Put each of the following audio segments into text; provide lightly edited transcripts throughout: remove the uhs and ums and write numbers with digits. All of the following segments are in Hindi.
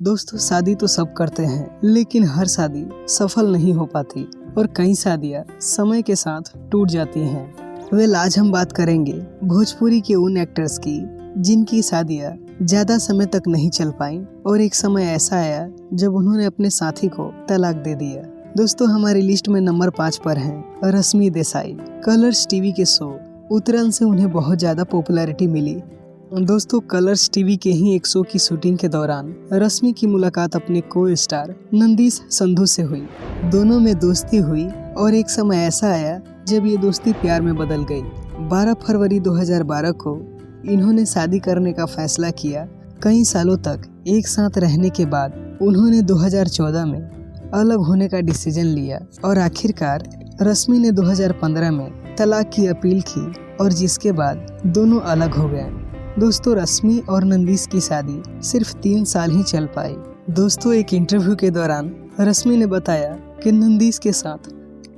दोस्तों, शादी तो सब करते हैं, लेकिन हर शादी सफल नहीं हो पाती और कई शादियां समय के साथ टूट जाती हैं। आज हम बात करेंगे भोजपुरी के उन एक्टर्स की जिनकी शादियां ज्यादा समय तक नहीं चल पाई और एक समय ऐसा आया जब उन्होंने अपने साथी को तलाक दे दिया। दोस्तों, हमारी लिस्ट में नंबर 5 पर हैं रश्मि देसाई। कलर्स टीवी के शो उतरन से उन्हें बहुत ज्यादा पॉपुलैरिटी मिली। दोस्तों, कलर्स टीवी के ही एक शो की शूटिंग के दौरान रश्मि की मुलाकात अपने को स्टार नंदिश संधू से हुई। दोनों में दोस्ती हुई और एक समय ऐसा आया जब ये दोस्ती प्यार में बदल गई। 12 फरवरी 2012 को इन्होंने शादी करने का फैसला किया। कई सालों तक एक साथ रहने के बाद उन्होंने 2014 में अलग होने का डिसीजन लिया और आखिरकार रश्मि ने 2015 में तलाक की अपील की और जिसके बाद दोनों अलग हो गए। दोस्तों, रश्मि और नंदिश की शादी सिर्फ 3 साल ही चल पाई। दोस्तों, एक इंटरव्यू के दौरान रश्मि ने बताया कि नंदिश के साथ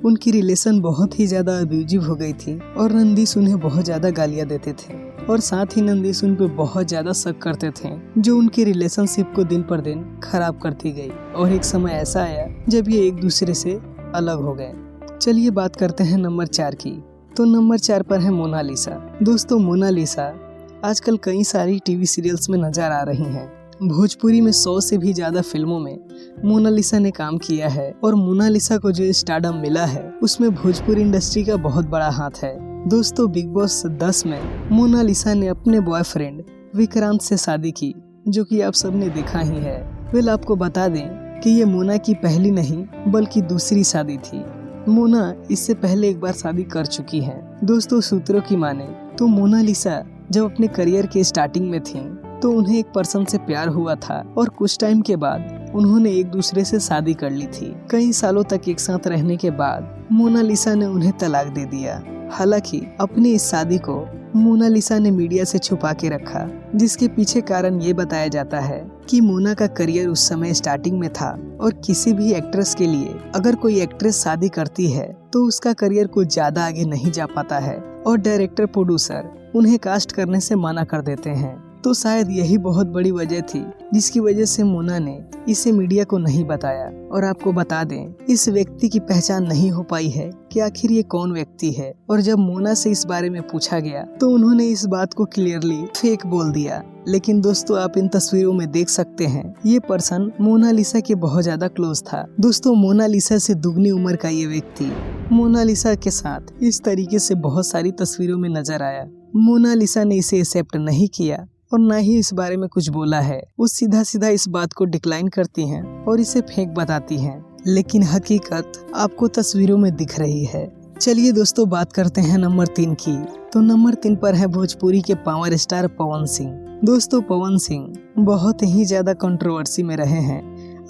उनकी रिलेशन बहुत ही ज्यादा अब्यूजिव हो गई थी और नंदिश उन्हें बहुत ज्यादा गालियां देते थे और साथ ही नंदिश उन पर बहुत ज्यादा शक करते थे, जो उनकी रिलेशनशिप को दिन पर दिन खराब करती गई और एक समय ऐसा आया जब ये एक दूसरे से अलग हो गए। चलिए बात करते हैं नंबर 4 की। तो नंबर 4 पर है मोनालिसा। दोस्तों, मोनालिसा आजकल कई सारी टीवी सीरियल्स में नजर आ रही हैं। भोजपुरी में 100 से भी ज्यादा फिल्मों में मोनालिसा ने काम किया है और मोनालिसा को जो स्टारडम मिला है उसमें भोजपुरी इंडस्ट्री का बहुत बड़ा हाथ है। दोस्तों, बिग बॉस 10 में मोनालिसा ने अपने बॉयफ्रेंड विक्रांत से शादी की, जो कि आप सबने देखा ही है। आपको बता दें कि ये मोना की पहली नहीं बल्कि दूसरी शादी थी। मोना इससे पहले एक बार शादी कर चुकी है। दोस्तों, सूत्रों की माने तो मोनालिसा जब अपने करियर के स्टार्टिंग में थी तो उन्हें एक पर्सन से प्यार हुआ था और कुछ टाइम के बाद उन्होंने एक दूसरे से शादी कर ली थी। कई सालों तक एक साथ रहने के बाद मोनालिसा ने उन्हें तलाक दे दिया। हालांकि अपनी इस शादी को मोनालिसा ने मीडिया से छुपा के रखा, जिसके पीछे कारण ये बताया जाता है कि मोना का करियर उस समय स्टार्टिंग में था और किसी भी एक्ट्रेस के लिए अगर कोई एक्ट्रेस शादी करती है तो उसका करियर कुछ ज्यादा आगे नहीं जा पाता है और डायरेक्टर प्रोड्यूसर उन्हें कास्ट करने से मना कर देते हैं। तो शायद यही बहुत बड़ी वजह थी जिसकी वजह से मोना ने इसे मीडिया को नहीं बताया। और आपको बता दें, इस व्यक्ति की पहचान नहीं हो पाई है कि आखिर ये कौन व्यक्ति है। और जब मोना से इस बारे में पूछा गया तो उन्होंने इस बात को क्लियरली फेक बोल दिया। लेकिन दोस्तों, आप इन तस्वीरों में देख सकते हैं ये पर्सन मोनालिसा के बहुत ज्यादा क्लोज था। दोस्तों, मोनालिसा से दुगनी उम्र का ये व्यक्ति मोनालिसा के साथ इस तरीके से बहुत सारी तस्वीरों में नजर आया। मोनालिसा ने इसे एक्सेप्ट नहीं किया और ना ही इस बारे में कुछ बोला है। वो सीधा सीधा इस बात को डिक्लाइन करती हैं और इसे फेक बताती हैं, लेकिन हकीकत आपको तस्वीरों में दिख रही है। चलिए दोस्तों, बात करते हैं नंबर 3 की। तो नंबर 3 पर है भोजपुरी के पावर स्टार पवन सिंह। दोस्तों, पवन सिंह बहुत ही ज्यादा कंट्रोवर्सी में रहे हैं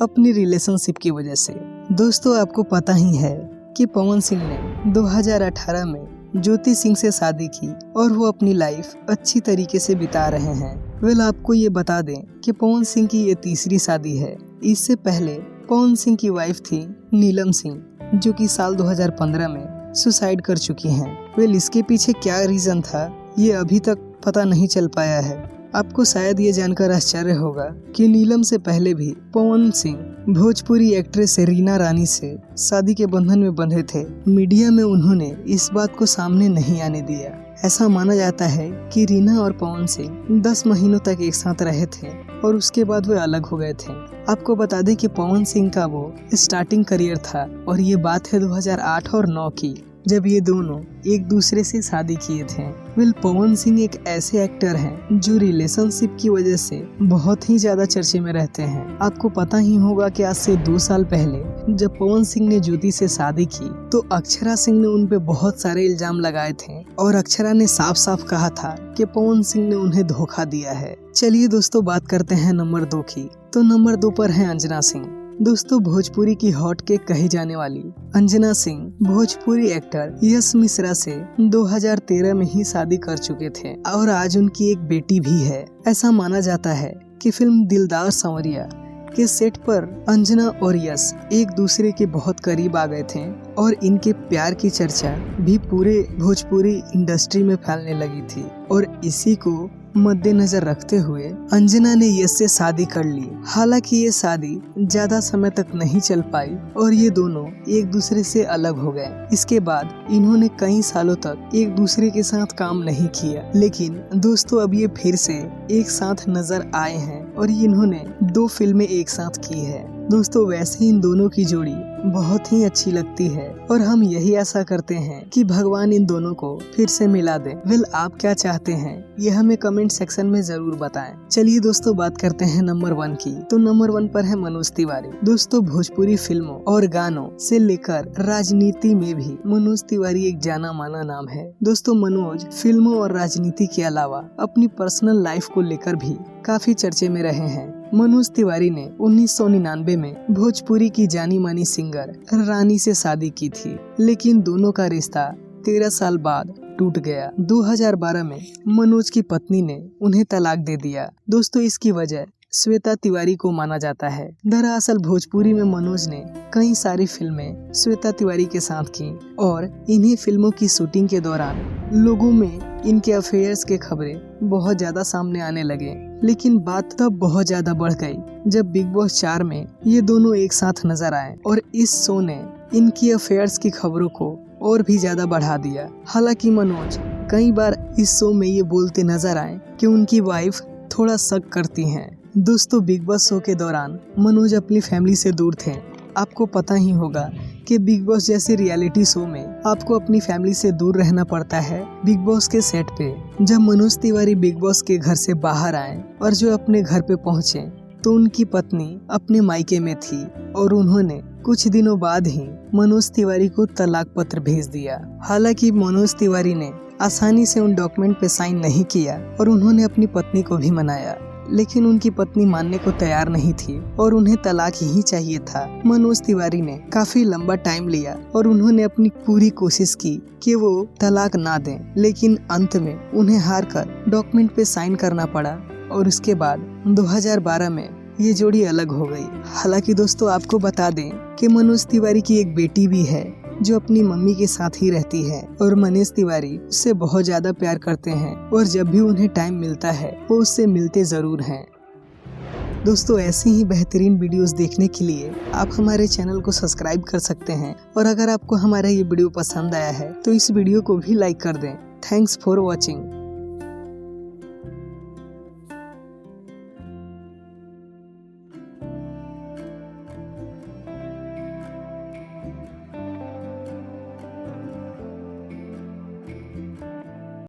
अपनी रिलेशनशिप की वजह से। दोस्तों, आपको पता ही है कि पवन सिंह ने 2018 में ज्योति सिंह से शादी की और वो अपनी लाइफ अच्छी तरीके से बिता रहे हैं। आपको ये बता दें कि पवन सिंह की ये तीसरी शादी है। इससे पहले पवन सिंह की वाइफ थी नीलम सिंह, जो कि साल 2015 में सुसाइड कर चुकी हैं। इसके पीछे क्या रीजन था ये अभी तक पता नहीं चल पाया है। आपको शायद ये जानकर आश्चर्य होगा कि नीलम से पहले भी पवन सिंह भोजपुरी एक्ट्रेस रीना रानी से शादी के बंधन में बंधे थे। मीडिया में उन्होंने इस बात को सामने नहीं आने दिया। ऐसा माना जाता है कि रीना और पवन सिंह 10 महीनों तक एक साथ रहे थे और उसके बाद वे अलग हो गए थे। आपको बता दें कि पवन सिंह का वो स्टार्टिंग करियर था और ये बात है 2008 और 2009 की, जब ये दोनों एक दूसरे से शादी किए थे। पवन सिंह एक ऐसे एक्टर हैं जो रिलेशनशिप की वजह से बहुत ही ज्यादा चर्चे में रहते हैं। आपको पता ही होगा कि आज से 2 साल पहले जब पवन सिंह ने ज्योति से शादी की तो अक्षरा सिंह ने उन पे बहुत सारे इल्जाम लगाए थे और अक्षरा ने साफ साफ कहा था कि पवन सिंह ने उन्हें धोखा दिया है। चलिए दोस्तों, बात करते हैं नंबर 2 की। तो नंबर 2 पर है अंजना सिंह। दोस्तों, भोजपुरी की हॉट केक कही जाने वाली अंजना सिंह भोजपुरी एक्टर यश मिश्रा से 2013 में ही शादी कर चुके थे और आज उनकी एक बेटी भी है। ऐसा माना जाता है कि फिल्म दिलदार सांवरिया के सेट पर अंजना और यश एक दूसरे के बहुत करीब आ गए थे और इनके प्यार की चर्चा भी पूरे भोजपुरी इंडस्ट्री में फैलने लगी थी और इसी को मद्देनजर रखते हुए अंजना ने यश से शादी कर ली। हालांकि ये शादी ज्यादा समय तक नहीं चल पाई और ये दोनों एक दूसरे से अलग हो गए। इसके बाद इन्होंने कई सालों तक एक दूसरे के साथ काम नहीं किया, लेकिन दोस्तों अब ये फिर से एक साथ नजर आए हैं और इन्होंने 2 फिल्में एक साथ की है। दोस्तों वैसे ही इन दोनों की जोड़ी बहुत ही अच्छी लगती है और हम यही आशा करते हैं कि भगवान इन दोनों को फिर से मिला दे। वेल, आप क्या चाहते हैं ये हमें कमेंट सेक्शन में जरूर बताएं। चलिए दोस्तों बात करते हैं नंबर 1 की। तो नंबर 1 पर है मनोज तिवारी। दोस्तों भोजपुरी फिल्मों और गानों से लेकर राजनीति में भी मनोज तिवारी एक जाना माना नाम है। दोस्तों मनोज फिल्मों और राजनीति के अलावा अपनी पर्सनल लाइफ को लेकर भी काफी चर्चे में रहे हैं। मनोज तिवारी ने 1999 में भोजपुरी की जानी मानी सिंगर रानी से शादी की थी, लेकिन दोनों का रिश्ता 13 साल बाद टूट गया। 2012 में मनोज की पत्नी ने उन्हें तलाक दे दिया। दोस्तों इसकी वजह श्वेता तिवारी को माना जाता है। दरअसल भोजपुरी में मनोज ने कई सारी फिल्में श्वेता तिवारी के साथ की और इन्हीं फिल्मों की शूटिंग के दौरान लोगों में इनके अफेयर्स के खबरें बहुत ज्यादा सामने आने लगे। लेकिन बात तब बहुत ज्यादा बढ़ गई जब बिग बॉस 4 में ये दोनों एक साथ नजर आए और इस शो ने इनकी अफेयर्स की खबरों को और भी ज्यादा बढ़ा दिया। हालांकि मनोज कई बार इस शो में ये बोलते नजर आए कि उनकी वाइफ थोड़ा शक करती हैं। दोस्तों बिग बॉस शो के दौरान मनोज अपनी फैमिली से दूर थे। आपको पता ही होगा कि बिग बॉस जैसे रियलिटी शो में आपको अपनी फैमिली से दूर रहना पड़ता है। बिग बॉस के सेट पे जब मनोज तिवारी बिग बॉस के घर से बाहर आए और जो अपने घर पे पहुंचे तो उनकी पत्नी अपने मायके में थी और उन्होंने कुछ दिनों बाद ही मनोज तिवारी को तलाक पत्र भेज दिया। हालांकि मनोज तिवारी ने आसानी से उन डॉक्यूमेंट पे साइन नहीं किया और उन्होंने अपनी पत्नी को भी मनाया, लेकिन उनकी पत्नी मानने को तैयार नहीं थी और उन्हें तलाक ही चाहिए था। मनोज तिवारी ने काफी लंबा टाइम लिया और उन्होंने अपनी पूरी कोशिश की कि वो तलाक ना दें, लेकिन अंत में उन्हें हार कर डॉक्यूमेंट पे साइन करना पड़ा और उसके बाद 2012 में ये जोड़ी अलग हो गई। हालांकि दोस्तों आपको बता दें कि मनोज तिवारी की एक बेटी भी है जो अपनी मम्मी के साथ ही रहती है और मनोज तिवारी उससे बहुत ज्यादा प्यार करते हैं और जब भी उन्हें टाइम मिलता है वो उससे मिलते जरूर हैं। दोस्तों ऐसी ही बेहतरीन वीडियोस देखने के लिए आप हमारे चैनल को सब्सक्राइब कर सकते हैं और अगर आपको हमारा ये वीडियो पसंद आया है तो इस वीडियो को भी लाइक कर दें। Thanks for watching.